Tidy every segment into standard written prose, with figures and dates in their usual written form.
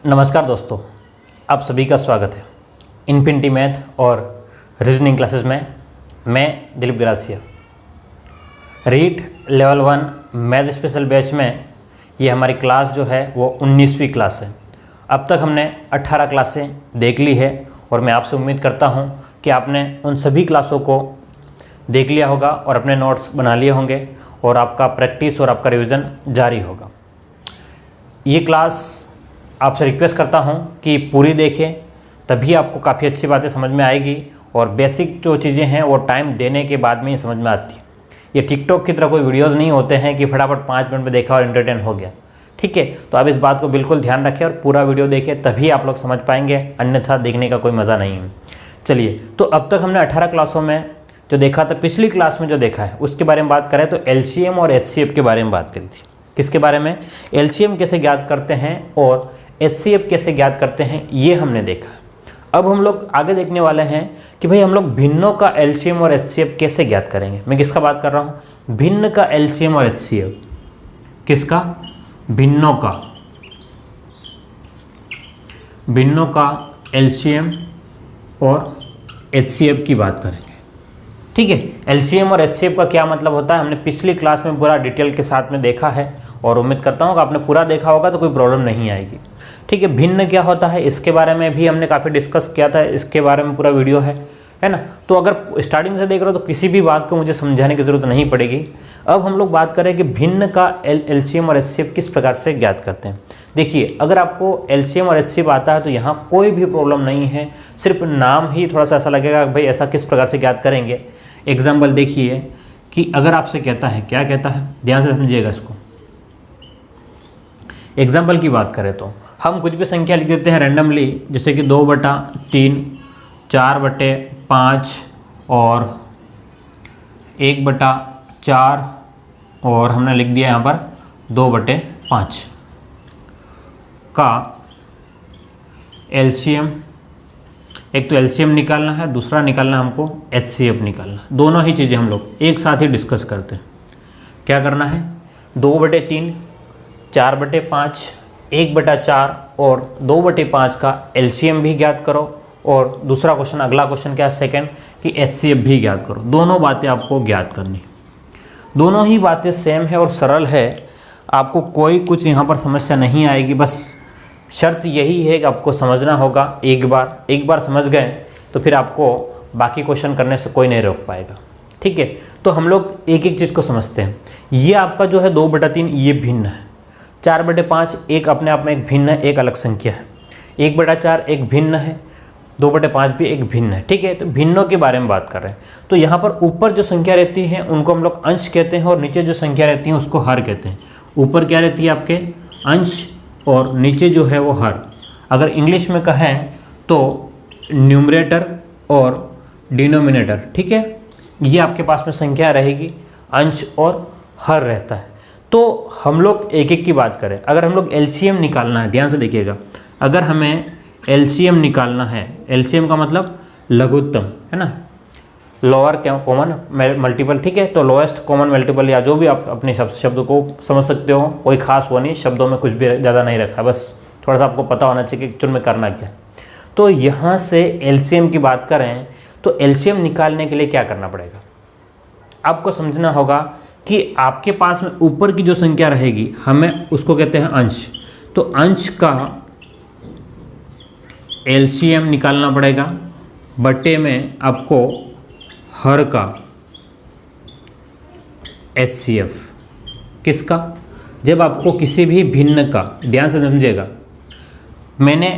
नमस्कार दोस्तों, आप सभी का स्वागत है इन्फिनिटी मैथ और रीजनिंग क्लासेस में। मैं Dilip Garasia REET level 1 math special batch में ये हमारी क्लास जो है वो 19वीं क्लास है। अब तक हमने 18 क्लासें देख ली है और मैं आपसे उम्मीद करता हूँ कि आपने उन सभी क्लासों को देख लिया होगा और अपने नोट्स बना लिए होंगे और आपका प्रैक्टिस और आपका रिवीजन जारी होगा। ये क्लास आपसे रिक्वेस्ट करता हूँ कि पूरी देखें, तभी आपको काफ़ी अच्छी बातें समझ में आएगी और बेसिक जो चीज़ें हैं वो टाइम देने के बाद में ही समझ में आती है। ये टिकटॉक की तरह कोई वीडियोस नहीं होते हैं कि फटाफट 5 मिनट में देखा और एंटरटेन हो गया। ठीक है, तो आप इस बात को बिल्कुल ध्यान रखें और पूरा वीडियो देखें, तभी आप लोग समझ पाएंगे, अन्यथा देखने का कोई मज़ा नहीं है। चलिए, तो अब तक हमने 18 क्लासों में जो देखा था, पिछली क्लास में जो देखा है उसके बारे में बात करें तो एलसीएम और एचसीएफ के बारे में बात करी थी। किसके बारे में? एलसीएम कैसे ज्ञात करते हैं और एचसीएफ कैसे ज्ञात करते हैं, ये हमने देखा। अब हम लोग आगे देखने वाले हैं कि भाई हम लोग भिन्नों का एलसीएम और एचसीएफ कैसे ज्ञात करेंगे। मैं किसका बात कर रहा हूँ? भिन्न का एलसीएम और एचसीएफ। किसका? भिन्नों का एलसीएम और एचसीएफ की बात करेंगे। ठीक है, एलसीएम और एचसीएफ का क्या मतलब होता है हमने पिछली क्लास में पूरा डिटेल के साथ में देखा है और उम्मीद करता हूँ कि आपने पूरा देखा होगा तो कोई प्रॉब्लम नहीं आएगी। ठीक है, भिन्न क्या होता है इसके बारे में भी हमने काफ़ी डिस्कस किया था, इसके बारे में पूरा वीडियो है ना। तो अगर स्टार्टिंग से देख रहे हो तो किसी भी बात को मुझे समझाने की ज़रूरत नहीं पड़ेगी। अब हम लोग बात करें कि भिन्न का एलसीएम और एचसीएफ किस प्रकार से ज्ञात करते हैं। देखिए, अगर आपको एलसीएम और एचसीएफ आता है तो यहाँ कोई भी प्रॉब्लम नहीं है, सिर्फ नाम ही थोड़ा सा ऐसा लगेगा भाई ऐसा किस प्रकार से ज्ञात करेंगे। एग्जाम्पल देखिए कि अगर आपसे कहता है, क्या कहता है, ध्यान से समझिएगा इसको। एग्जाम्पल की बात करें तो हम कुछ भी संख्या लिख देते हैं रैंडमली, जैसे कि 2/3, 4/5 और 1/4 और हमने लिख दिया यहाँ पर 2/5 का एलसीएम। एक तो एलसीएम निकालना है, दूसरा निकालना है हमको एचसीएफ निकालना। दोनों ही चीज़ें हम लोग एक साथ ही डिस्कस करते हैं। क्या करना है? 2/3, 4/5, 1/4 और 2/5 का एलसीएम भी ज्ञात करो और दूसरा क्वेश्चन, अगला क्वेश्चन क्या है सेकंड, कि एचसीएफ भी ज्ञात करो। दोनों बातें आपको ज्ञात करनी, दोनों ही बातें सेम है और सरल है। आपको कोई कुछ यहाँ पर समस्या नहीं आएगी। बस शर्त यही है कि आपको समझना होगा। एक बार समझ गए तो फिर आपको बाकी क्वेश्चन करने से कोई नहीं रोक पाएगा। ठीक है, तो हम लोग एक एक चीज़ को समझते हैं। ये आपका जो है 2/3 ये भिन्न है, 4/5 एक अपने आप में एक भिन्न है, एक अलग संख्या है, 1/4 एक भिन्न है, 2/5 भी एक भिन्न है। ठीक है, तो भिन्नों के बारे में बात कर रहे हैं। तो यहाँ पर ऊपर जो संख्या रहती है उनको हम लोग अंश कहते हैं और नीचे जो संख्या रहती है उसको हर कहते हैं। ऊपर क्या रहती है आपके? अंश, और नीचे जो है वो हर। अगर इंग्लिश में कहें तो न्यूमरेटर और डिनोमिनेटर। ठीक है, ये आपके पास में संख्या रहेगी, अंश और हर रहता है। तो हम लोग एक एक की बात करें। अगर हम लोग एलसीएम निकालना है, ध्यान से देखिएगा, अगर हमें एलसीएम निकालना है, एलसीएम का मतलब लघुत्तम है ना, लोअर कॉमन मल्टीपल। ठीक है, तो लोएस्ट कॉमन मल्टीपल या जो भी आप अपने शब्द को समझ सकते हो, कोई खास वो नहीं, शब्दों में कुछ भी ज़्यादा नहीं रखा, बस थोड़ा सा आपको पता होना चाहिए कि एक्चुअल में करना क्या। तो यहाँ से एलसीएम की बात करें तो एलसीएम निकालने के लिए क्या करना पड़ेगा, आपको समझना होगा कि आपके पास में ऊपर की जो संख्या रहेगी हमें उसको कहते हैं अंश। तो अंश का एलसीएम निकालना पड़ेगा, बट्टे में आपको हर का एचसीएफ। किसका? जब आपको किसी भी भिन्न का, ध्यान से समझिएगा, मैंने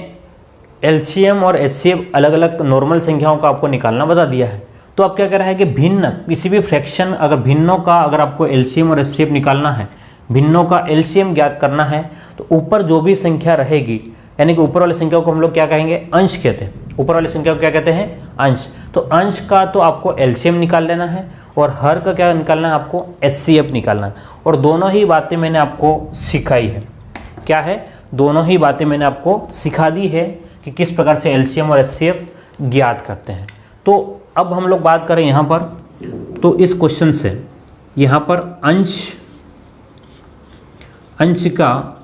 एलसीएम और एचसीएफ अलग अलग नॉर्मल संख्याओं का आपको निकालना बता दिया है। तो आप क्या कर रहा है कि भिन्न किसी भी फ्रैक्शन, अगर भिन्नों का अगर आपको एलसीएम और एचसीएफ निकालना है, भिन्नों का एलसीएम ज्ञात करना है, तो ऊपर जो भी संख्या रहेगी, यानी कि ऊपर वाली संख्या को हम लोग क्या कहेंगे? अंश कहते हैं। ऊपर वाली संख्या को क्या कहते हैं? अंश। तो अंश का तो आपको एलसीएम निकाल लेना है और हर का क्या निकालना है? आपको एचसीएफ निकालना है। और दोनों ही बातें मैंने आपको सिखाई है। क्या है? दोनों ही बातें मैंने आपको सिखा दी है कि किस प्रकार से एलसीएम और एचसीएफ ज्ञात करते हैं। तो अब हम लोग बात करें यहाँ पर, तो इस क्वेश्चन से यहाँ पर अंश का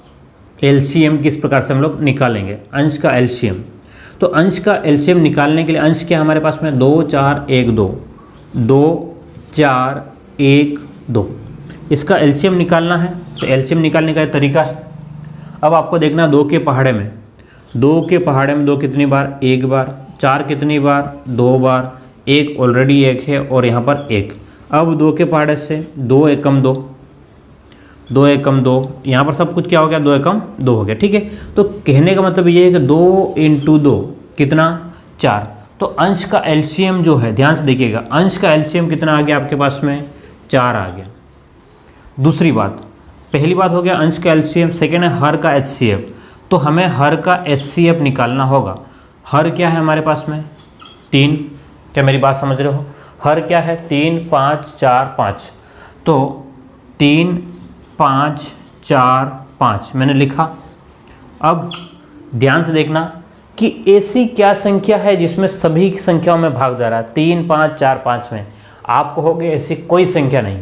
एलसीएम किस प्रकार से हम लोग निकालेंगे, अंश का एलसीएम। तो अंश का एलसीएम निकालने के लिए अंश क्या हमारे पास में 2 4 1 2, 2 4 1 2, इसका एलसीएम निकालना है। तो एलसीएम निकालने का तरीका है, अब आपको देखना 2 के पहाड़े में 2 कितनी बार, 1 बार, 4 कितनी बार, 2 बार, 1 ऑलरेडी 1 है और यहाँ पर 1। अब 2 के पहाड़े से 2 एकम 2, 2 एकम 2, यहाँ पर सब कुछ क्या हो गया, 2 एकम 2 हो गया। ठीक है, तो कहने का मतलब ये है कि 2 × 2 कितना, 4। तो अंश का एलसीएम जो है, ध्यान से देखिएगा, अंश का एलसीएम कितना आ गया आपके पास में, 4 आ गया। दूसरी बात, पहली बात हो गया अंश का एलसीएम, सेकेंड है हर का एचसीएफ। तो हमें हर का एचसीएफ निकालना होगा। हर क्या है हमारे पास में, 3। क्या मेरी बात समझ रहे हो, हर क्या है, 3 5 4 5। तो 3 5 4 5 मैंने लिखा। अब ध्यान से देखना कि ऐसी क्या संख्या है जिसमें सभी संख्याओं में भाग जा रहा है, 3 5 4 5 में। आप कहोगे ऐसी कोई संख्या नहीं।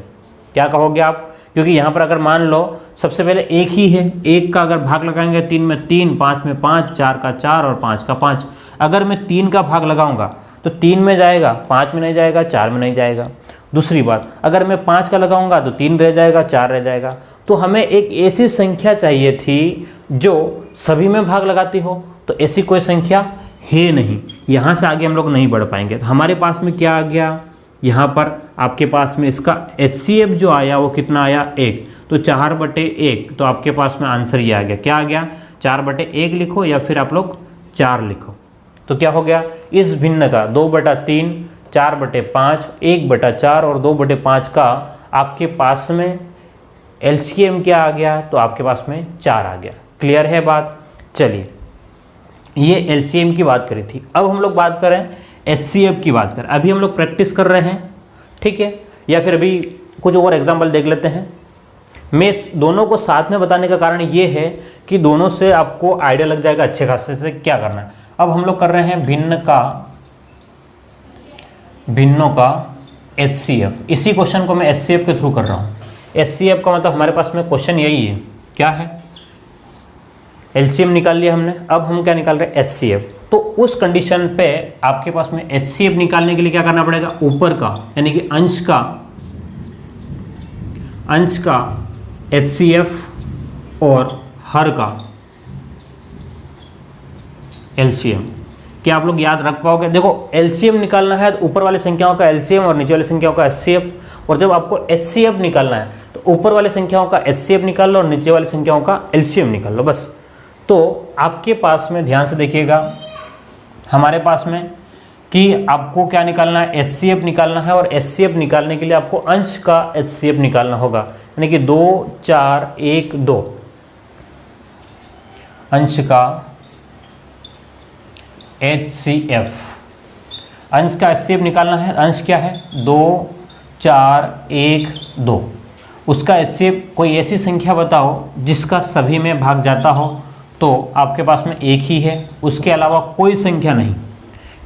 क्या कहोगे आप, क्योंकि यहाँ पर अगर मान लो सबसे पहले एक ही है, एक का अगर भाग लगाएंगे 3 में 3, 5 में 5, 4 का 4 और 5 का 5। अगर मैं 3 का भाग लगाऊंगा तो 3 में जाएगा, 5 में नहीं जाएगा, 4 में नहीं जाएगा। दूसरी बात, अगर मैं 5 का लगाऊंगा तो 3 रह जाएगा, 4 रह जाएगा। तो हमें एक ऐसी संख्या चाहिए थी जो सभी में भाग लगाती हो, तो ऐसी कोई संख्या है नहीं। यहाँ से आगे हम लोग नहीं बढ़ पाएंगे। तो हमारे पास में क्या आ गया, यहाँ पर आपके पास में इसका एचसीएफ जो आया वो कितना आया, 1। तो 4/1, तो आपके पास में आंसर ये आ गया। क्या आ गया, 4/1 लिखो या फिर आप लोग 4 लिखो। तो क्या हो गया, इस भिन्न का 2/3, 4/5, 1/4 और 2/5 का आपके पास में एलसीएम क्या आ गया, तो आपके पास में 4 आ गया। क्लियर है बात। चलिए, ये एलसीएम की बात करी थी। अब हम लोग बात करें एचसीएफ की बात करें। अभी हम लोग प्रैक्टिस कर रहे हैं, ठीक है, या फिर अभी कुछ और एग्जाम्पल देख लेते हैं। मैं दोनों को साथ में बताने का कारण ये है कि दोनों से आपको आइडिया लग जाएगा अच्छे खासे से क्या करना है। अब हम लोग कर रहे हैं भिन्नों का एचसीएफ। इसी क्वेश्चन को मैं एचसीएफ के थ्रू कर रहा हूँ। एचसीएफ का मतलब हमारे पास में क्वेश्चन यही है, क्या है, एलसीएम निकाल लिया हमने। अब हम क्या निकाल रहे हैं, एचसीएफ। तो उस कंडीशन पे आपके पास में एचसीएफ निकालने के लिए क्या करना पड़ेगा, ऊपर का यानी कि अंश का एचसीएफ और हर का एलसीएम। क्या आप लोग याद रख पाओगे। देखो, एलसीएम निकालना है तो ऊपर वाली संख्याओं का एलसीएम और नीचे वाली संख्याओं का एचसीएफ, और जब आपको एचसीएफ निकालना है तो ऊपर वाली संख्याओं का एचसीएफ निकाल लो और नीचे वाली संख्याओं का एलसीएम निकाल लो, बस। तो आपके पास में ध्यान से देखिएगा, हमारे पास में कि आपको क्या निकालना है, एचसीएफ निकालना है। और एचसीएफ निकालने के लिए आपको अंश का एचसीएफ निकालना होगा, यानी कि 2 4 1 2 अंश का एचसीएफ। अंश का एचसीएफ निकालना है। अंश क्या है, 2 4 1 2। उसका एचसीएफ कोई ऐसी संख्या बताओ जिसका सभी में भाग जाता हो, तो आपके पास में एक ही है, उसके अलावा कोई संख्या नहीं।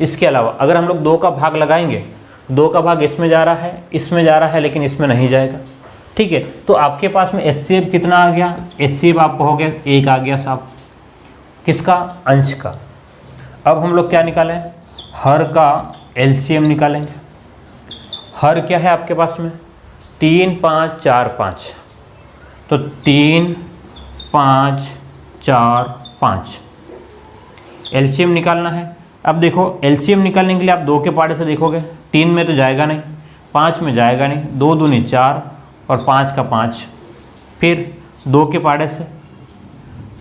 इसके अलावा अगर हम लोग 2 का भाग लगाएंगे, 2 का भाग इसमें जा रहा है, इसमें जा रहा है, लेकिन इसमें नहीं जाएगा, ठीक है। तो आपके पास में एचसीएफ कितना आ गया, एचसीएफ आपको हो गया 1 आ गया साहब, किसका, अंश का। अब हम लोग क्या निकालें, हर का एलसीएम निकालेंगे। हर क्या है आपके पास में, 3 5 4 5। तो 3 5 4 5 एलसीएम निकालना है। अब देखो, एलसीएम निकालने के लिए आप 2 के पहाड़े से देखोगे, 3 में तो जाएगा नहीं, 5 में जाएगा नहीं, 2 दूनी 4 और 5 का 5। फिर 2 के पहाड़े से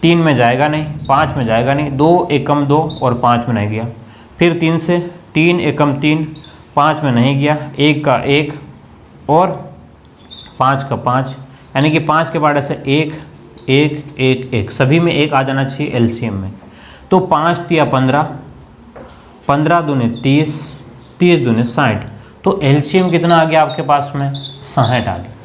3 में जाएगा नहीं, 5 में जाएगा नहीं, 2 एकम 2 और 5 में नहीं गया। फिर 3 से 3 एकम 3, 5 में नहीं गया, 1 का 1 और 5 का 5, यानी कि 5 के पहाड़े से 1 1 1 1, सभी में 1 आ जाना चाहिए एलसीएम में। तो 5 तिया 15, 15 दूने 30, 30 दूने 60। तो एलसीएम कितना आ गया आपके पास में, 60 आ गया।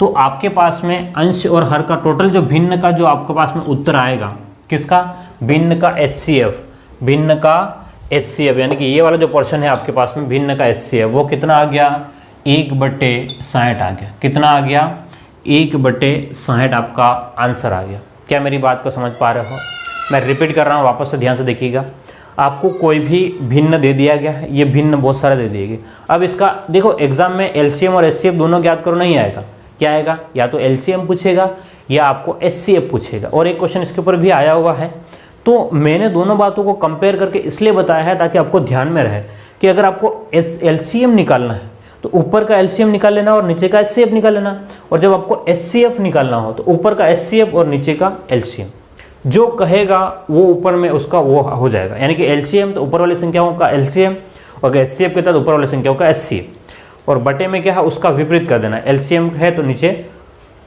तो आपके पास में अंश और हर का टोटल जो भिन्न का जो आपके पास में उत्तर आएगा, किसका, भिन्न का एचसीएफ, भिन्न का एचसीएफ, यानी कि ये वाला जो पोर्शन है आपके पास में भिन्न का एचसीएफ, वो कितना आ गया, 1/60 आ गया। कितना आ गया, 1/60 आपका आंसर आ गया। क्या मेरी बात को समझ पा रहे हो? मैं रिपीट कर रहा हूँ, वापस से ध्यान से देखिएगा। आपको कोई भी भिन्न दे दिया गया है, ये भिन्न बहुत सारे दे दिए गए। अब इसका देखो एग्जाम में एलसीएम और एचसीएफ दोनों ज्ञात करो नहीं आएगा। क्या आएगा? या तो एलसीएम पूछेगा या आपको एचसीएफ पूछेगा। और एक क्वेश्चन इसके ऊपर भी आया हुआ है। तो मैंने दोनों बातों को कंपेयर करके इसलिए बताया है ताकि आपको ध्यान में रहे कि अगर आपको एलसीएम निकालना है तो ऊपर का एलसीएम निकाल लेना और नीचे का एचसीएफ निकाल लेना, और जब आपको एचसीएफ निकालना हो तो ऊपर का एचसीएफ और नीचे का एलसीएम। जो कहेगा वो ऊपर में उसका वो हो जाएगा, यानी कि एलसीएम तो ऊपर वाली संख्याओं का एलसीएम और एचसीएफ के तहत ऊपर वाली संख्याओं का एचसीएफ, और बटे में क्या है उसका विपरीत कर देना। एलसीएम है तो नीचे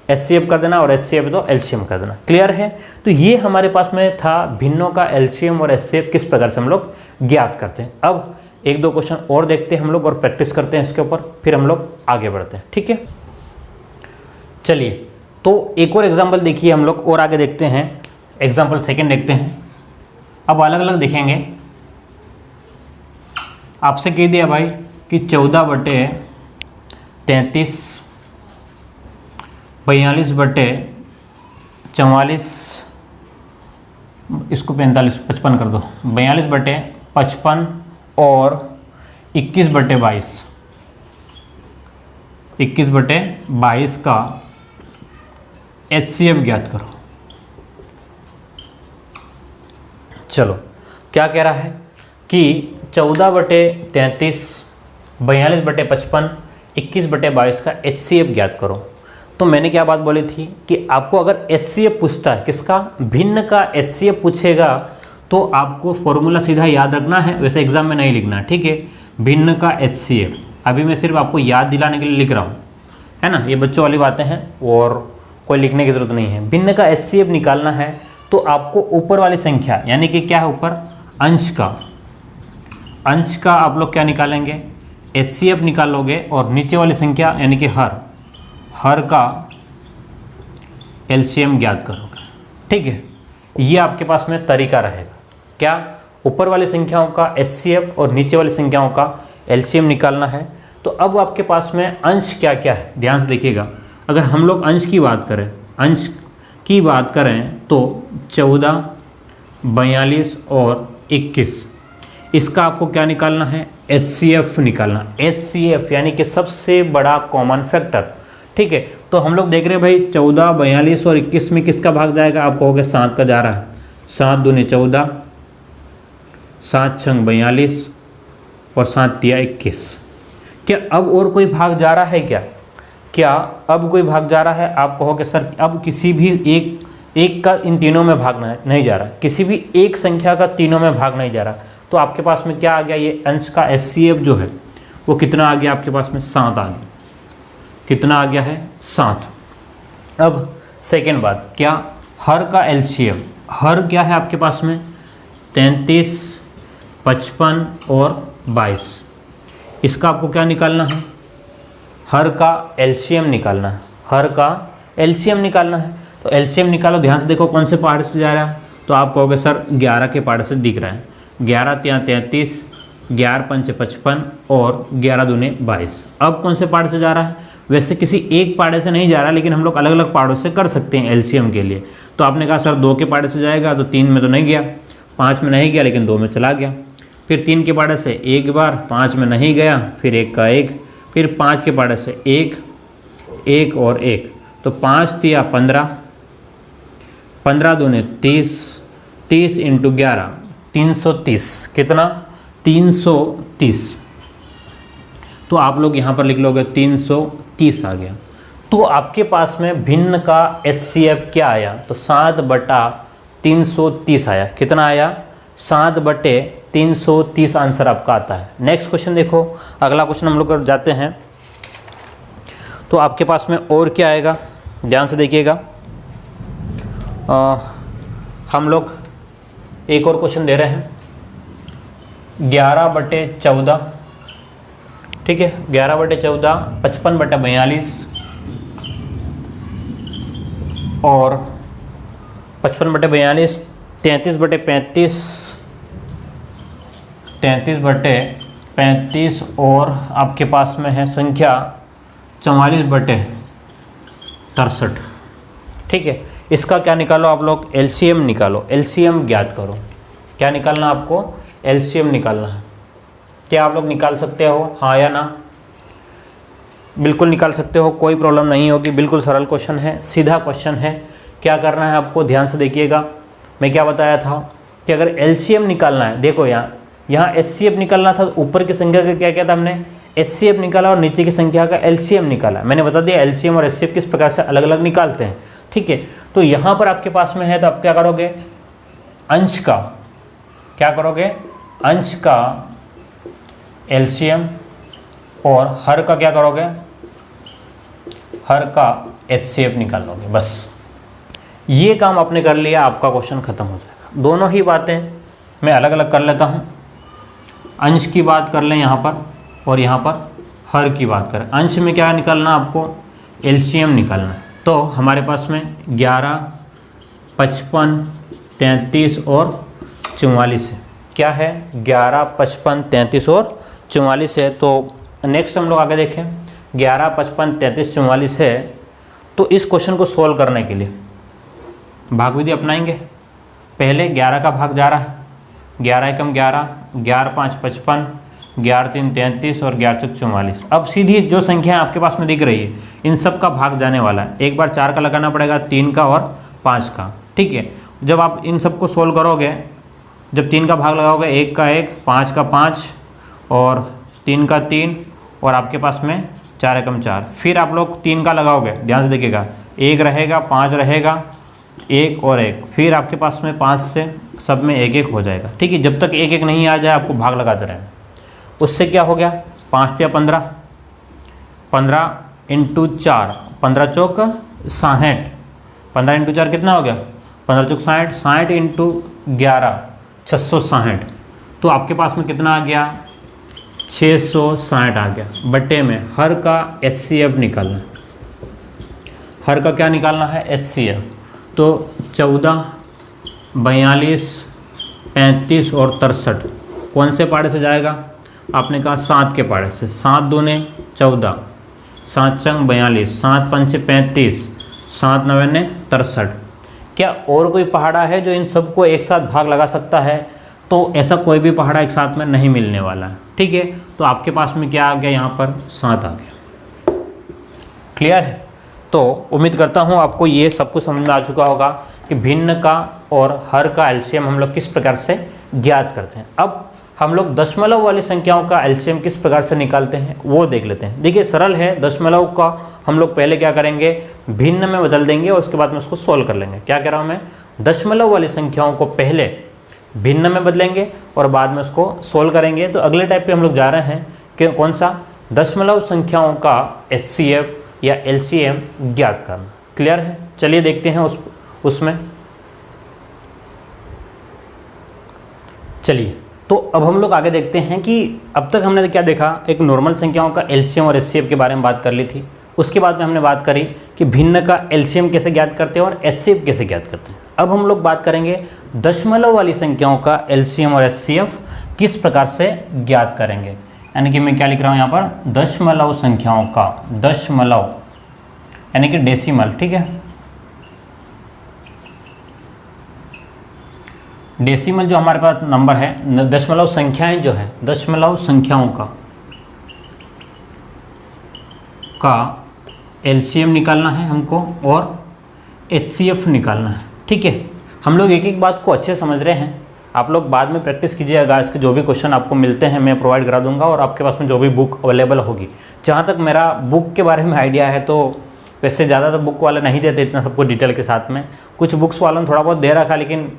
एचसीएफ कर देना और एचसीएफ तो एलसीएम कर देना। क्लियर है? तो ये हमारे पास में था भिन्नों का एलसीएम और एचसीएफ किस प्रकार से हम लोग ज्ञात करते हैं। अब एक दो क्वेश्चन और देखते हैं हम लोग और प्रैक्टिस करते हैं इसके ऊपर, फिर हम लोग आगे बढ़ते हैं। ठीक है, चलिए तो एक और एग्जाम्पल देखिए हम लोग और आगे देखते हैं। एग्जाम्पल सेकंड देखते हैं। अब अलग अलग देखेंगे। आपसे कह दिया भाई कि 14/33 42/44, इसको 55 कर दो, 42/55 और 21/22, 21/22 का एचसीएफ ज्ञात करो। चलो क्या कह रहा है कि 14/33 42/55 21/22 का एचसीएफ ज्ञात करो। तो मैंने क्या बात बोली थी कि आपको अगर एचसीएफ पूछता है, किसका? भिन्न का एचसीएफ पूछेगा तो आपको फॉर्मूला सीधा याद रखना है, वैसे एग्जाम में नहीं लिखना। ठीक है, भिन्न का एचसीएफ अभी मैं सिर्फ आपको याद दिलाने के लिए लिख रहा हूँ, है ना। ये बच्चों वाली बातें हैं और कोई लिखने की ज़रूरत नहीं है। भिन्न का एचसीएफ निकालना है तो आपको ऊपर वाली संख्या यानी कि क्या है ऊपर अंश का आप लोग क्या निकालेंगे? एचसीएफ निकालोगे, और नीचे वाली संख्या यानी कि हर का एलसीएम ज्ञात करोगे। ठीक है, ये आपके पास में तरीका रहेगा। क्या? ऊपर वाली संख्याओं का एचसीएफ और नीचे वाली संख्याओं का एलसीएम निकालना है। तो अब आपके पास में अंश क्या क्या है, ध्यान से देखिएगा। अगर हम लोग अंश की बात करें तो 14, 42 और 21, इसका आपको क्या निकालना है? एचसीएफ निकालना। एचसीएफ यानी कि सबसे बड़ा कॉमन फैक्टर। ठीक है, तो हम लोग देख रहे हैं भाई 14, 42 और 21 में किसका भाग जाएगा? आप कहोगे 7 का जा रहा है। 7 दूनी 14, 7 छंग 42 और 7 तिया 21। क्या अब और कोई भाग जा रहा है क्या अब कोई भाग जा रहा है? आप कहोगे सर अब किसी भी एक का इन तीनों में भाग नहीं जा रहा, किसी भी एक संख्या का तीनों में भाग नहीं जा रहा। तो आपके पास में क्या आ गया? ये अंश का एचसीएफ जो है वो कितना आ गया आपके पास में? 7 आ गया। कितना आ गया है? 7। अब सेकेंड बात, क्या? हर का एलसीएम। हर क्या है आपके पास में? 33, 55 और 22। इसका आपको क्या निकालना है? हर का एलसीएम निकालना है। हर का एलसीएम निकालना है। तो एलसीएम निकालो, ध्यान से देखो कौन से पहाड़ से जा रहा है। तो आप कहोगे सर 11 के पहाड़ से दिख रहा है। 11 तिया 33, 11 पंच 55 और 11 दूने 22। अब कौन से पहाड़ से जा रहा है? वैसे किसी एक पहाड़े से नहीं जा रहा, लेकिन हम लोग अलग अलग पहाड़ों से कर सकते हैं एलसीएम के लिए। तो आपने कहा सर 2 के पहाड़े से जाएगा, तो 3 में तो नहीं गया, 5 में नहीं गया, लेकिन 2 में चला गया। फिर 3 के पहाड़े से एक बार, 5 में नहीं गया, फिर 1 का 1, फिर 5 के पहाड़े से 1, 1 और 1, तो 5 तिया 15, 15 दूने 30, 30 इंटू 11 330। कितना? 330। तो आप लोग यहाँ पर लिख लोगे 330 आ गया। तो आपके पास में भिन्न का एचसीएफ क्या आया? तो 7/330 आया। कितना आया? 7/330 आंसर आपका आता है। नेक्स्ट क्वेश्चन देखो, अगला क्वेश्चन हम लोग जाते हैं। तो आपके पास में और क्या आएगा, ध्यान से देखिएगा। हम लोग एक और क्वेश्चन दे रहे हैं 11/14। ठीक है, 11/14, 55/42 और 55/42, 33/35, 33/35 और आपके पास में है संख्या 44/63। ठीक है, इसका क्या निकालो आप लोग, एलसीएम निकालो, एलसीएम ज्ञात करो। क्या निकालना आपको, एलसीएम निकालना है। क्या आप लोग निकाल सकते हो, हाँ या ना? बिल्कुल निकाल सकते हो, कोई प्रॉब्लम नहीं होगी, बिल्कुल सरल क्वेश्चन है, सीधा क्वेश्चन है। क्या करना है आपको, ध्यान से देखिएगा। मैं क्या बताया था कि अगर एलसीएम निकालना है, देखो यहाँ एचसीएफ निकालना था, ऊपर की संख्या का क्या किया था हमने, एचसीएफ निकाला और नीचे की संख्या का एलसीएम निकाला। मैंने बता दिया एलसीएम और एचसीएफ किस प्रकार से अलग अलग निकालते हैं, ठीक है। तो यहाँ पर आपके पास में है तो आप क्या करोगे, अंश का क्या करोगे, अंश का एलसीएम और हर का क्या करोगे, हर का एचसीएफ निकाल लोगे। बस ये काम आपने कर लिया, आपका क्वेश्चन खत्म हो जाएगा। दोनों ही बातें मैं अलग अलग कर लेता हूँ। अंश की बात कर लें यहाँ पर और यहाँ पर हर की बात करें। अंश में क्या निकालना आपको, एलसीएम निकालना है। तो हमारे पास में 11, 55, 33 और 44 है। क्या है, 11, 55, 33 और 44 है। तो नेक्स्ट हम लोग आगे देखें, 11, 55, 33, 44 है। तो इस क्वेश्चन को सोल्व करने के लिए भाग विधि अपनाएंगे। पहले 11 का भाग जा रहा है, 11 एकम 11, 11 5 55, 11 3 33 और 11 4 44। अब सीधी जो संख्या आपके पास में दिख रही है इन सब का भाग जाने वाला है। एक बार 4 का लगाना पड़ेगा, 3 का और 5 का, ठीक है। जब आप इन सबको सोल्व करोगे, जब 3 का भाग लगाओगे, 1 का 1, 5 का 5 और 3 का 3 और आपके पास में 4 एकम 4। फिर आप लोग 3 का लगाओगे, ध्यान से देखिएगा, 1 रहेगा, 5 रहेगा, 1 और 1, फिर आपके पास में 5 से सब में 1 1 हो जाएगा, ठीक है। जब तक 1 1 नहीं आ जाए आपको भाग लगाते रहें। उससे क्या हो गया, 5 या 15, 15 इंटू 4, 15 चौक 60, 15 इंटू 4 कितना हो गया, 15 चौक 60, 60 इंटू 11 660। तो आपके पास में कितना आ गया, 660 आ गया। बट्टे में हर का एचसीएफ निकालना है। हर का क्या निकालना है, एचसीएफ। तो 14, 42, 35 और 63 कौन से पाड़े से जाएगा, आपने कहा 7 के पाड़े से। 7 दूने 14, 7 चंग 42, 7 पंचे 35, 7 नवेने 63। क्या और कोई पहाड़ा है जो इन सबको एक साथ भाग लगा सकता है? तो ऐसा कोई भी पहाड़ा एक साथ में नहीं मिलने वाला है, ठीक है। तो आपके पास में क्या आ गया, यहाँ पर 7 आ गया। क्लियर है? तो उम्मीद करता हूँ आपको ये सब कुछ समझ में आ चुका होगा कि भिन्न का और हर का एलसीएम हम लोग किस प्रकार से ज्ञात करते हैं। अब हम लोग दशमलव वाली संख्याओं का एलसीएम किस प्रकार से निकालते हैं वो देख लेते हैं। देखिए सरल है, दशमलव का हम लोग पहले क्या करेंगे, भिन्न में बदल देंगे और उसके बाद में उसको सोल्व कर लेंगे। क्या कह रहा हूँ मैं, दशमलव वाली संख्याओं को पहले भिन्न में बदलेंगे और बाद में उसको सोल्व करेंगे। तो अगले टाइप पे हम लोग जा रहे हैं कि कौन सा, दशमलव संख्याओं का एचसीएफ या एलसीएम ज्ञात करना। क्लियर है? चलिए देखते हैं उसमें। चलिए तो अब हम लोग आगे देखते हैं कि अब तक हमने क्या देखा, एक नॉर्मल संख्याओं का एलसीएम और एचसीएफ के बारे में बात कर ली थी। उसके बाद में हमने बात करी कि भिन्न का एलसीएम कैसे ज्ञात करते हैं और एचसीएफ कैसे ज्ञात करते हैं। अब हम लोग बात करेंगे दशमलव वाली संख्याओं का एलसीएम और एचसीएफ किस प्रकार से ज्ञात करेंगे। यानी कि मैं क्या लिख रहा हूँ यहाँ पर, दशमलव संख्याओं का, दशमलव यानी कि डेसिमल, ठीक है। डेसिमल जो हमारे पास नंबर है, दशमलव संख्याएं जो है, दशमलव संख्याओं का एलसीएम निकालना है हमको और एचसीएफ निकालना है, ठीक है। हम लोग एक एक बात को अच्छे समझ रहे हैं। आप लोग बाद में प्रैक्टिस कीजिएगा, इसके जो भी क्वेश्चन आपको मिलते हैं मैं प्रोवाइड करा दूंगा और आपके पास में जो भी बुक अवेलेबल होगी। जहाँ तक मेरा बुक के बारे में आइडिया है, तो वैसे ज़्यादा तो बुक वाले नहीं देते इतना सबको डिटेल के साथ में। कुछ बुक्स वालों ने थोड़ा बहुत दे रखा, लेकिन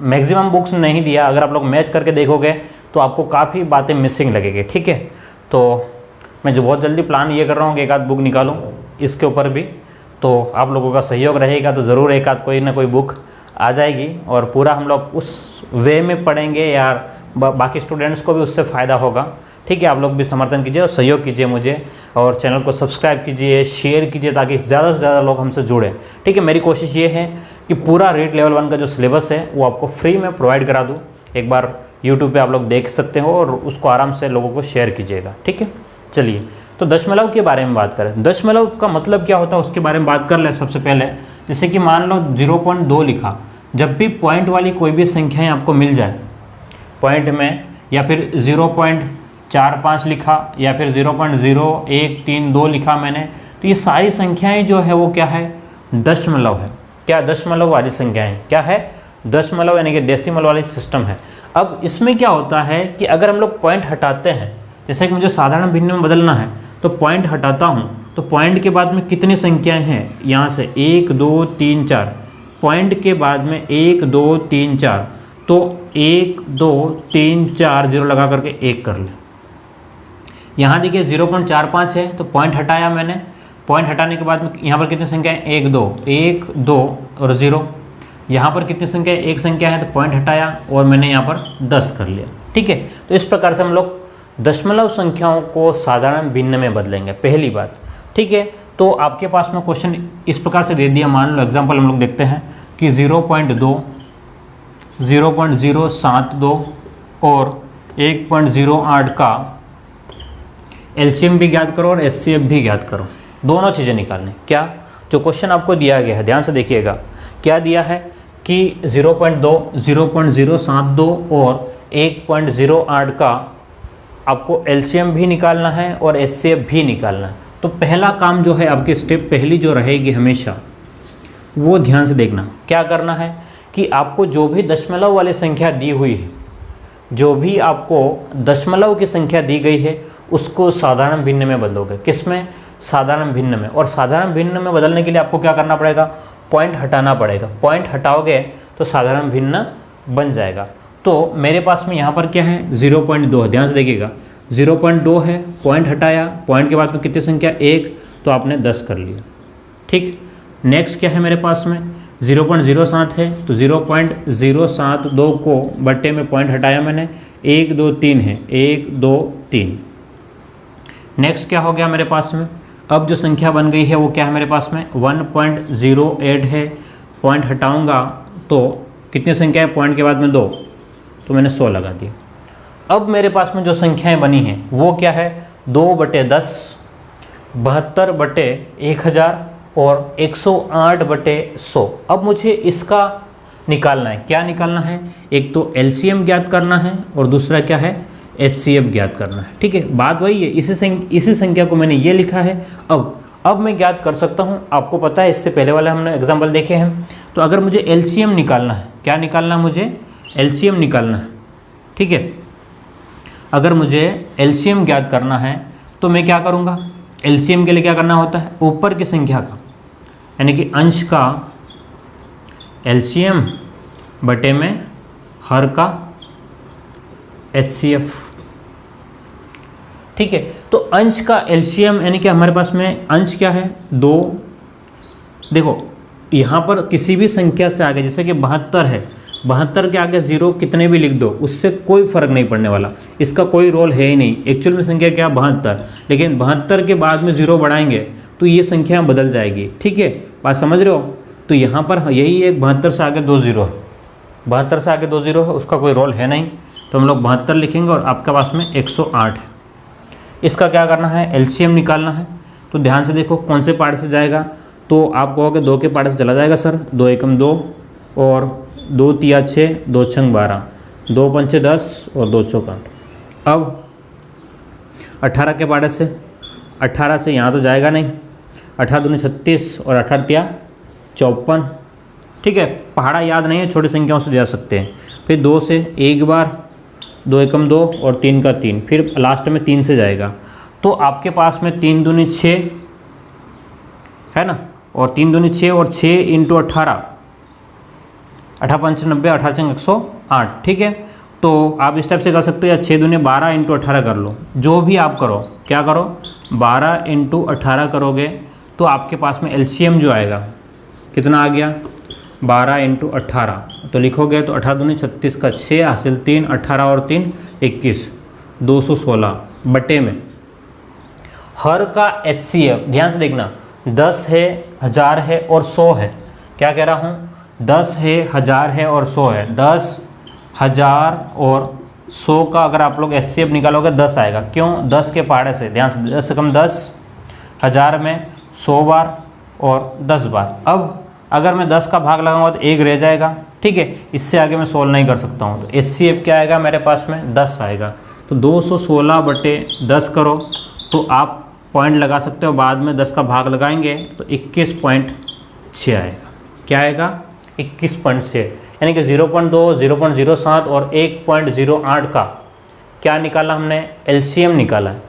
मैक्सिमम बुक्स नहीं दिया। अगर आप लोग मैच करके देखोगे तो आपको काफ़ी बातें मिसिंग लगेगी, ठीक है। तो मैं जो बहुत जल्दी प्लान ये कर रहा हूँ कि एक आध बुक निकालूँ इसके ऊपर भी, तो आप लोगों का सहयोग रहेगा तो ज़रूर एक आध कोई ना कोई बुक आ जाएगी और पूरा हम लोग उस वे में पढ़ेंगे यार, बाकी स्टूडेंट्स को भी उससे फ़ायदा होगा, ठीक है। आप लोग भी समर्थन कीजिए और सहयोग कीजिए मुझे, और चैनल को सब्सक्राइब कीजिए, शेयर कीजिए ताकि ज़्यादा से ज़्यादा लोग हमसे जुड़ें, ठीक है। मेरी कोशिश ये है कि पूरा रीड लेवल 1 का जो सिलेबस है वो आपको फ्री में प्रोवाइड करा दूँ। एक बार यूट्यूब पे आप लोग देख सकते हो और उसको आराम से लोगों को शेयर कीजिएगा, ठीक है। चलिए तो दशमलव के बारे में बात करें। दशमलव का मतलब क्या होता है उसके बारे में बात कर लें। सबसे पहले जैसे कि मान लो 0.2 लिखा, जब भी पॉइंट वाली कोई भी संख्याएं आपको मिल जाए पॉइंट में, या फिर 0.45 लिखा या फिर 0.0132 लिखा मैंने, तो ये सारी संख्याएं जो है वो क्या है, दशमलव है। क्या दशमलव वाली संख्याएं क्या है, दशमलव यानी कि डेसिमल वाली सिस्टम है। अब इसमें क्या होता है कि अगर हम लोग पॉइंट हटाते हैं, जैसे कि मुझे साधारण भिन्न में बदलना है तो पॉइंट हटाता हूँ, तो पॉइंट के बाद में कितनी संख्याएं हैं, यहाँ से 1 2 3 4, पॉइंट के बाद में 1 2 3 4, तो 1 2 3 4 0 लगा करके 1 कर ले। यहाँ देखिए 0.45 है तो पॉइंट हटाया मैंने, पॉइंट हटाने के बाद में यहाँ पर कितनी संख्या है, 1 2 और 0। यहाँ पर कितनी संख्या है, एक संख्या है तो पॉइंट हटाया और मैंने यहाँ पर 10 कर लिया। ठीक है, तो इस प्रकार से हम लोग दशमलव संख्याओं को साधारण भिन्न में बदलेंगे, पहली बात। ठीक है, तो आपके पास में क्वेश्चन इस प्रकार से दे दिया, मान लो एग्जाम्पल हम लोग देखते हैं कि 0.2, 0.072 और 1.08 का एलसीएम भी ज्ञात करो और एचसीएफ भी ज्ञात करो, दोनों चीज़ें निकालने। क्या जो क्वेश्चन आपको दिया गया है, ध्यान से देखिएगा, क्या दिया है कि 0.2, 0.072 और 1.08 का आपको एलसीएम भी निकालना है और एचसीएफ भी निकालना है। तो पहला काम जो है आपकी स्टेप पहली जो रहेगी हमेशा, वो ध्यान से देखना। क्या करना है कि आपको जो भी दशमलव वाली संख्या दी हुई है, जो भी आपको दशमलव की संख्या दी गई है, उसको साधारण भिन्न में बदलोगे। किस में, साधारण भिन्न में। और साधारण भिन्न में बदलने के लिए आपको क्या करना पड़ेगा, पॉइंट हटाना पड़ेगा। पॉइंट हटाओगे तो साधारण भिन्न बन जाएगा। तो मेरे पास में यहाँ पर क्या है, 0.2 है, ध्यान से देखिएगा 0.2 है, पॉइंट हटाया, पॉइंट के बाद में कितनी संख्या, 1, तो आपने 10 कर लिया। ठीक, नेक्स्ट क्या है मेरे पास में, 0.07 है तो 0.072 को बट्टे में पॉइंट हटाया मैंने, 1 2 3 है, 1 2 3। नेक्स्ट क्या हो गया मेरे पास में, अब जो संख्या बन गई है वो क्या है मेरे पास में, 1.08 है, पॉइंट हटाऊंगा तो कितनी संख्या है, पॉइंट के बाद में 2, तो मैंने 100 लगा दिया। अब मेरे पास में जो संख्याएं बनी हैं वो क्या है, 2/10, 72/1000 और 108/100। अब मुझे इसका निकालना है। क्या निकालना है, एक तो एलसीएम ज्ञात करना है और दूसरा क्या है, एचसीएफ ज्ञात करना है। ठीक है, बात वही है, इसी संख्या को मैंने ये लिखा है। अब मैं ज्ञात कर सकता हूँ, आपको पता है इससे पहले वाले हमने एग्जाम्पल देखे हैं। तो अगर मुझे एलसीएम निकालना है, क्या निकालना है मुझे, एलसीएम निकालना है। ठीक है, अगर मुझे एलसीएम ज्ञात करना है तो मैं क्या करूँगा, एलसीएम के लिए क्या करना होता है, ऊपर की संख्या का यानी कि अंश का एलसीएम बटे में हर का एचसीएफ। ठीक है, तो अंश का एलसीएम यानी कि हमारे पास में अंश क्या है, 2। देखो यहाँ पर किसी भी संख्या से आगे, जैसे कि 72 है, 72 के आगे 0 कितने भी लिख दो, उससे कोई फर्क नहीं पड़ने वाला, इसका कोई रोल है ही नहीं। एक्चुअल में संख्या क्या, 72, लेकिन 72 के बाद में 0 बढ़ाएंगे तो ये संख्या बदल जाएगी। ठीक है, बात समझ रहे हो। तो यहाँ पर यही एक 72 से आगे 2 0 है, 72 से आगे 2 0 है, उसका कोई रोल है नहीं, तो हम लोग 72 लिखेंगे और आपके पास में 108 है। इसका क्या करना है, एलसीएम निकालना है। तो ध्यान से देखो कौन से पार्ट से जाएगा, तो आप कहोगे 2 के पार्ट से चला जाएगा सर, 2 एकम 2 और 2 तिया 6, 2 छंग 12, 2 पंचे 10 और 2 चौक 8। अब 18 के पार्ट से, 18 से यहाँ तो जाएगा नहीं, 18 दूनी 36 और 18 तिया 54। ठीक है, पहाड़ा याद नहीं है, छोटी संख्याओं से जा सकते हैं। फिर 2 से एक बार, 2 एकम 2 और 3 का 3, फिर लास्ट में 3 से जाएगा। तो आपके पास में 3 दूनी 6 है ना, और 3 दूनी 6 और 6 × 18, 18 पंच 90, 18 छंग 108। ठीक है, तो आप इस टाइप से कर सकते हो, या 6 दूनी 12 × 18 कर लो, जो भी आप करो। क्या करो, 12 × 18 करोगे तो आपके पास में एलसीएम जो आएगा कितना आ गया, 12 × 18। तो लिखोगे तो 18 दूनी 36 का 6 हासिल 3, 18 और 3 21, 216 बटे में हर का एचसीएफ। ध्यान से देखना, 10 है, 1000 है और 100 है। क्या कह रहा हूँ, 10 है, 1000 है और 100 है। 10, 1000 और 100 का अगर आप लोग एचसीएफ निकालोगे 10 आएगा। क्यों, 10 के पहाड़े से, ध्यान से, 10 से कम 10, 1000 में 100 बार और 10 बार। अब अगर मैं 10 का भाग लगाऊंगा तो 1 रह जाएगा, ठीक है। इससे आगे मैं सोल्व नहीं कर सकता हूँ। तो HCF क्या आएगा मेरे पास में 10 आएगा। तो 216/10 करो तो आप पॉइंट लगा सकते हो, बाद में 10 का भाग लगाएंगे तो 21.6 आएगा। क्या आएगा 21.6, यानी कि 0.2, 0.07 और 1.08 का क्या निकाला हमने, LCM निकाला है।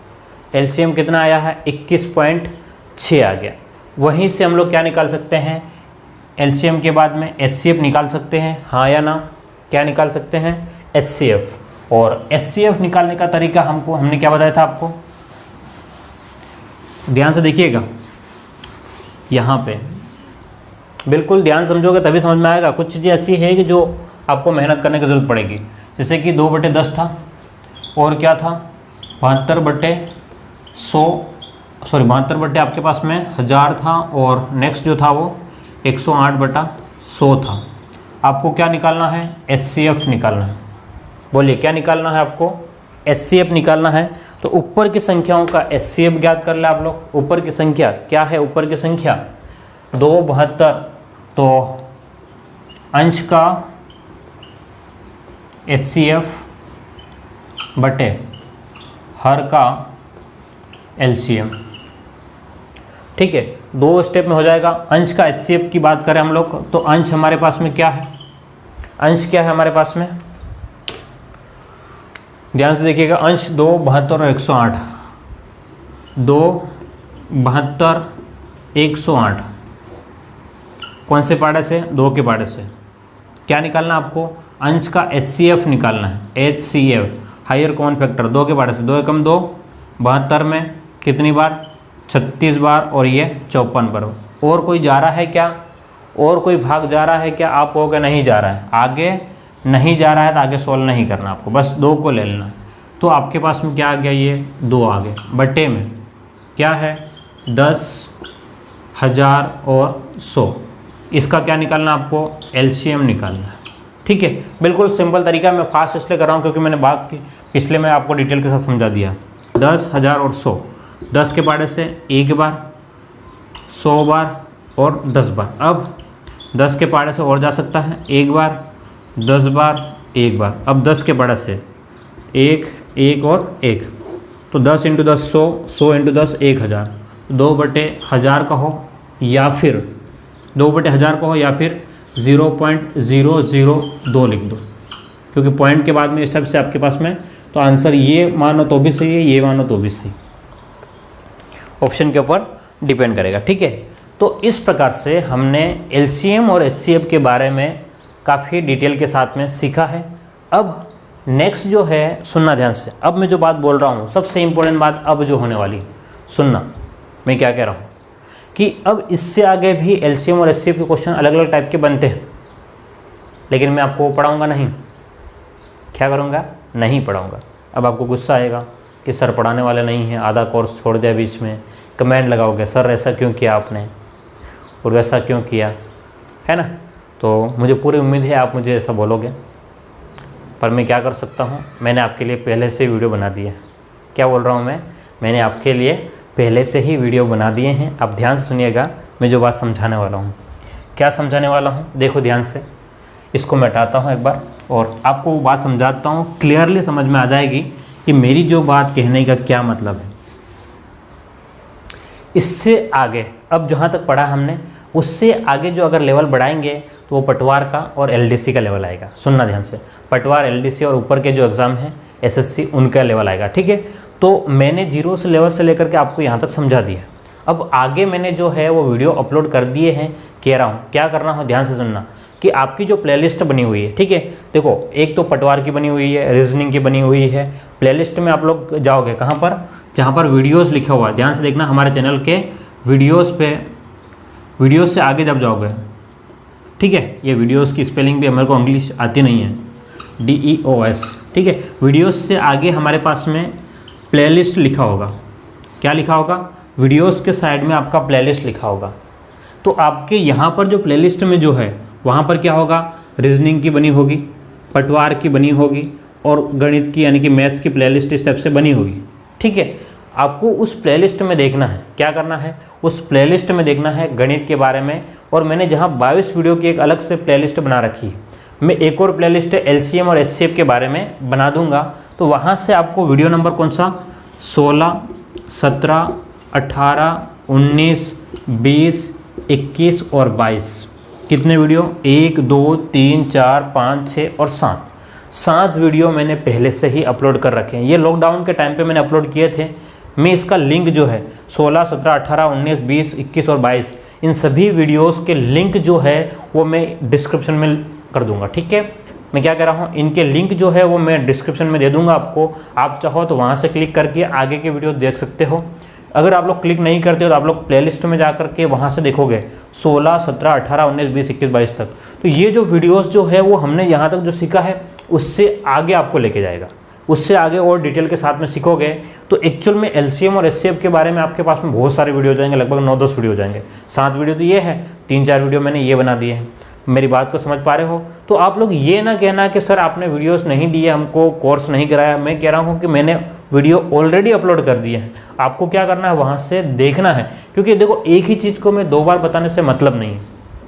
LCM कितना आया है 21.6 आ गया। वहीं से हम लोग क्या निकाल सकते हैं, LCM के बाद में HCF निकाल सकते हैं, हाँ या ना। क्या निकाल सकते हैं HCF। और HCF निकालने का तरीका हमने क्या बताया था आपको, ध्यान से देखिएगा यहाँ पे, बिल्कुल ध्यान समझोगे तभी समझ में आएगा। कुछ चीज़ें ऐसी है कि जो आपको मेहनत करने की ज़रूरत पड़ेगी। जैसे कि 2/10 था और क्या था 72 आपके पास में 1000 था, और नेक्स्ट जो था वो 108/100 था। आपको क्या निकालना है HCF निकालना है। बोलिए क्या निकालना है आपको, HCF निकालना है। तो ऊपर की संख्याओं का HCF ज्ञात कर ले आप लोग। ऊपर की संख्या क्या है, ऊपर की संख्या 272, तो अंश का HCF बटे हर का LCM, ठीक है। 2 स्टेप में हो जाएगा। अंश का HCF की बात करें हम लोग तो अंश हमारे पास में क्या है, अंश क्या है हमारे पास में, ध्यान से देखिएगा। अंश 2, 72 और 108, 2, 72, 108 कौन से पाड़े से, 2 के पाड़े से। क्या निकालना आपको, अंश का HCF निकालना है। HCF हायर कॉमन फैक्टर 2 के पाड़े से, 2 एकम 2, 72 में कितनी बार 36 बार, और ये 54 बार। और कोई जा रहा है क्या, और कोई भाग जा रहा है क्या, आप कहोगे नहीं जा रहा है, आगे नहीं जा रहा है तो आगे सोल्व नहीं करना आपको, बस 2 को ले लेना। तो आपके पास में क्या आ गया, ये 2 आ गए। बटे में क्या है 10, 1000 और 100। इसका क्या निकालना आपको, LCM निकालना है, ठीक है। बिल्कुल सिंपल तरीका, मैं फास्ट इसलिए कर रहा हूँ क्योंकि मैंने पिछले में आपको डिटेल के साथ समझा दिया। 10, 1000 और 100, 10 के पाड़े से 1 बार, 100 बार और 10 बार। अब 10 के पाड़े से और जा सकता है 1 बार, 10 बार, 1 बार। अब 10 के पाड़े से 1, 1 और 1, तो 10 × 10 100, 100 × 10 1000। 2/1000 कहो या फिर 2/1000 कहो या फिर 0.002 लिख दो, क्योंकि पॉइंट के बाद में इस टाइप से आपके पास में, तो आंसर ये मानो तो भी सही है, ये मानो तो भी सही, ऑप्शन के ऊपर डिपेंड करेगा, ठीक है। तो इस प्रकार से हमने LCM और HCF के बारे में काफ़ी डिटेल के साथ में सीखा है। अब नेक्स्ट जो है, सुनना ध्यान से, अब मैं जो बात बोल रहा हूँ सबसे इम्पोर्टेंट बात अब जो होने वाली, सुनना मैं क्या कह रहा हूँ, कि अब इससे आगे भी LCM और HCF के क्वेश्चन अलग अलग टाइप के बनते हैं, लेकिन मैं आपको पढ़ाऊँगा नहीं। क्या करूँगा, नहीं पढ़ाऊँगा। अब आपको गुस्सा आएगा कि सर पढ़ाने वाले नहीं हैं, आधा कोर्स छोड़ दिया बीच में, कमेंट लगाओगे सर ऐसा क्यों किया आपने और वैसा क्यों किया, है ना। तो मुझे पूरी उम्मीद है आप मुझे ऐसा बोलोगे, पर मैं क्या कर सकता हूँ, मैंने आपके लिए पहले से वीडियो बना दी है। क्या बोल रहा हूँ मैंने आपके लिए पहले से ही वीडियो बना दिए हैं। आप ध्यान से सुनिएगा, मैं जो बात समझाने वाला हूँ। क्या समझाने वाला हूँ, देखो ध्यान से, इसको मैं हटाता हूँ एक बार और आपको वो बात समझाता हूँ, क्लियरली समझ में आ जाएगी कि मेरी जो बात कहने का क्या मतलब है। इससे आगे अब जहाँ तक पढ़ा हमने, उससे आगे जो अगर लेवल बढ़ाएंगे तो वो पटवार का और LDC का लेवल आएगा। सुनना ध्यान से, पटवार, LDC और ऊपर के जो एग्ज़ाम हैं SSC, उनका लेवल आएगा, ठीक है। तो मैंने 0 से लेवल से लेकर के आपको यहाँ तक समझा दिया। अब आगे मैंने जो है वो वीडियो अपलोड कर दिए हैं। कह रहा हूँ क्या करना हो, ध्यान से सुनना, कि आपकी जो प्लेलिस्ट बनी हुई है, ठीक है, देखो एक तो पटवार की बनी हुई है, रीजनिंग की बनी हुई है। प्लेलिस्ट में आप लोग जाओगे कहाँ पर, जहाँ पर वीडियोज़ लिखा हुआ है, ध्यान से देखना, हमारे चैनल के वीडियोज़ पे, वीडियोज़ से आगे जब जाओगे, ठीक है, ये वीडियोज़ की स्पेलिंग भी हमारे को इंग्लिश आती नहीं है, DEOS, ठीक है। वीडियोज़ से आगे हमारे पास में प्लेलिस्ट लिखा होगा। क्या लिखा होगा, वीडियोज़ के साइड में आपका प्लेलिस्ट लिखा होगा। तो आपके यहाँ पर जो प्लेलिस्ट में जो है वहाँ पर क्या होगा, रीजनिंग की बनी होगी, पटवार की बनी होगी और गणित की यानी कि मैथ्स की प्लेलिस्ट इस टाइप से बनी होगी, ठीक है। आपको उस प्लेलिस्ट में देखना है। क्या करना है, उस प्लेलिस्ट में देखना है गणित के बारे में। और मैंने जहाँ 22 वीडियो की एक अलग से प्लेलिस्ट बना रखी है, मैं एक और प्लेलिस्ट एलसीएम और एचसीएफ के बारे में बना दूंगा। तो वहाँ से आपको वीडियो नंबर कौन सा 16, 17, 18, 19, 20, 21 और 22, कितने वीडियो 1, 2, 3, 4, 5, 6 और 7 वीडियो मैंने पहले से ही अपलोड कर रखे हैं। ये लॉकडाउन के टाइम पे मैंने अपलोड किए थे। मैं इसका लिंक जो है 16, 17, 18, 19, 20, 21 और 22 इन सभी वीडियोस के लिंक जो है वो मैं डिस्क्रिप्शन में कर दूंगा। ठीक है, मैं क्या कह रहा हूँ, इनके लिंक जो है वो मैं डिस्क्रिप्शन में दे दूंगा आपको। आप चाहो तो वहाँ से क्लिक करके आगे के वीडियो देख सकते हो। अगर आप लोग क्लिक नहीं करते हो तो आप लोग प्लेलिस्ट में जा करके वहाँ से देखोगे 16, 17, 18, 19, 20, 21, 22 तक। तो ये जो वीडियोस जो है वो हमने यहाँ तक जो सीखा है उससे आगे आपको लेके जाएगा, उससे आगे और डिटेल के साथ में सीखोगे। तो एक्चुअल में एलसीएम और एचसीएफ के बारे में आपके पास में बहुत सारे वीडियो हो जाएंगे, लगभग 9-10 वीडियो हो जाएंगे। 7 वीडियो तो ये है, 3-4 वीडियो मैंने ये बना दिए हैं। मेरी बात को समझ पा रहे हो? तो आप लोग ये ना कहना कि सर आपने वीडियोस नहीं दिए, हमको कोर्स नहीं कराया। मैं कह रहा हूँ कि मैंने वीडियो ऑलरेडी अपलोड कर दिए हैं। आपको क्या करना है, वहाँ से देखना है। क्योंकि देखो, एक ही चीज़ को मैं 2 बार बताने से मतलब नहीं है।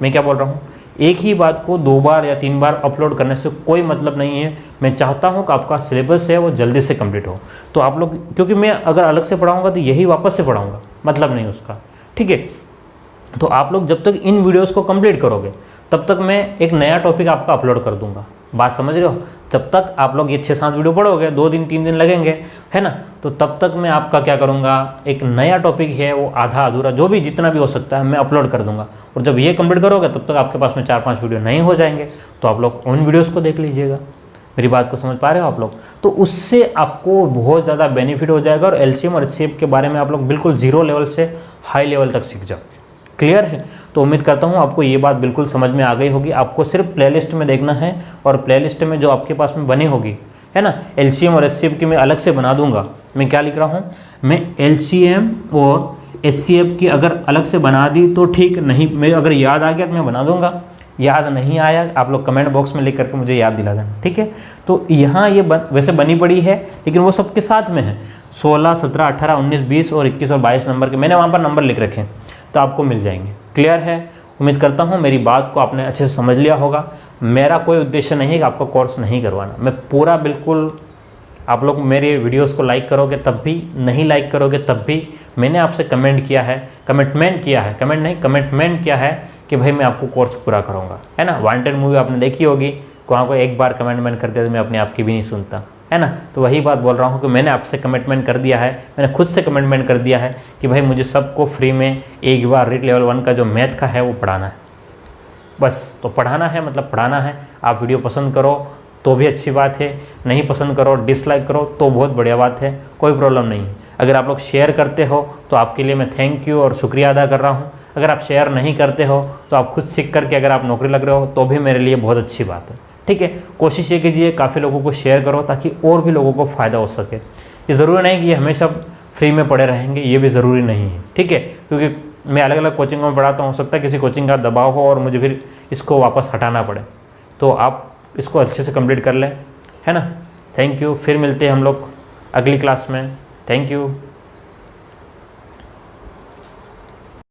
मैं क्या बोल रहा हूँ, एक ही बात को 2 बार या 3 बार अपलोड करने से कोई मतलब नहीं है। मैं चाहता हूँ कि आपका सिलेबस है वो जल्दी से कंप्लीट हो। तो आप लोग, क्योंकि मैं अगर अलग से पढ़ाऊँगा तो यही वापस से पढ़ाऊँगा, मतलब नहीं उसका। ठीक है, तो आप लोग जब तक इन वीडियोज़ को कंप्लीट करोगे तब तक मैं एक नया टॉपिक आपका अपलोड कर दूंगा। बात समझ रहे हो? जब तक आप लोग ये 6-7 वीडियो पढ़ोगे, 2 दिन 3 दिन लगेंगे, है ना, तो तब तक मैं आपका क्या करूँगा, एक नया टॉपिक है वो आधा अधूरा जो भी जितना भी हो सकता है मैं अपलोड कर दूंगा। और जब ये कंप्लीट करोगे तब तक आपके पास में 4-5 वीडियो नहीं हो जाएंगे, तो आप लोग उन वीडियोज़ को देख लीजिएगा। मेरी बात को समझ पा रहे हो आप लोग? तो उससे आपको बहुत ज़्यादा बेनिफिट हो जाएगा और एलसीएम और एचसीएफ के बारे में आप लोग बिल्कुल 0 लेवल से हाई लेवल तक सीख जाओगे। क्लियर है? तो उम्मीद करता हूँ आपको ये बात बिल्कुल समझ में आ गई होगी। आपको सिर्फ प्लेलिस्ट में देखना है और प्लेलिस्ट में जो आपके पास में बनी होगी, है ना, एलसीएम और एचसीएफ की मैं अलग से बना दूंगा। मैं क्या लिख रहा हूँ, मैं एलसीएम और एचसीएफ की अगर अलग से बना दी तो ठीक, नहीं मैं अगर याद आ गया तो मैं बना दूंगा, याद नहीं आया आप लोग कमेंट बॉक्स में लिख करके मुझे याद दिला देना। ठीक है, तो यहाँ ये वैसे बनी पड़ी है लेकिन वो सबके साथ में है। 16, 17, 18, 19, 20 और 21 और 22 नंबर के मैंने वहाँ पर नंबर लिख रखे हैं, तो आपको मिल जाएंगे। क्लियर है? उम्मीद करता हूँ मेरी बात को आपने अच्छे से समझ लिया होगा। मेरा कोई उद्देश्य नहीं है कि आपको कोर्स नहीं करवाना। मैं पूरा बिल्कुल, आप लोग मेरे वीडियोस को लाइक करोगे तब भी, नहीं लाइक करोगे तब भी, मैंने आपसे कमेंट किया है, कमिटमेंट किया है कि भाई मैं आपको कोर्स पूरा करूँगा, है ना। वांटेड मूवी आपने देखी होगी, वहाँ को एक बार कमेंटमेंट कर दिया तो मैं अपने आप की भी नहीं सुनता, है ना। तो वही बात बोल रहा हूँ कि मैंने आपसे कमिटमेंट कर दिया है, मैंने खुद से कमिटमेंट कर दिया है कि भाई मुझे सबको फ्री में एक बार रीट लेवल 1 का जो मैथ का है वो पढ़ाना है। बस, तो पढ़ाना है मतलब पढ़ाना है। आप वीडियो पसंद करो तो भी अच्छी बात है, नहीं पसंद करो, डिसलाइक करो तो बहुत बढ़िया बात है, कोई प्रॉब्लम नहीं है। अगर आप लोग शेयर करते हो तो आपके लिए मैं थैंक यू और शुक्रिया अदा कर रहा हूँ। अगर आप शेयर नहीं करते हो तो आप खुद सीख करके अगर आप नौकरी लग रहे हो तो भी मेरे लिए बहुत अच्छी बात है। ठीक है, कोशिश ये कीजिए काफ़ी लोगों को शेयर करो ताकि और भी लोगों को फ़ायदा हो सके। ये ज़रूरी नहीं कि ये हमेशा फ्री में पढ़े रहेंगे, ये भी ज़रूरी नहीं है। ठीक है, क्योंकि मैं अलग अलग कोचिंगों में पढ़ाता हूँ, हो सकता है किसी कोचिंग का दबाव हो और मुझे फिर इसको वापस हटाना पड़े, तो आप इसको अच्छे से कंप्लीट कर लें, है ना। थैंक यू, फिर मिलते हैं हम लोग अगली क्लास में। Thank you.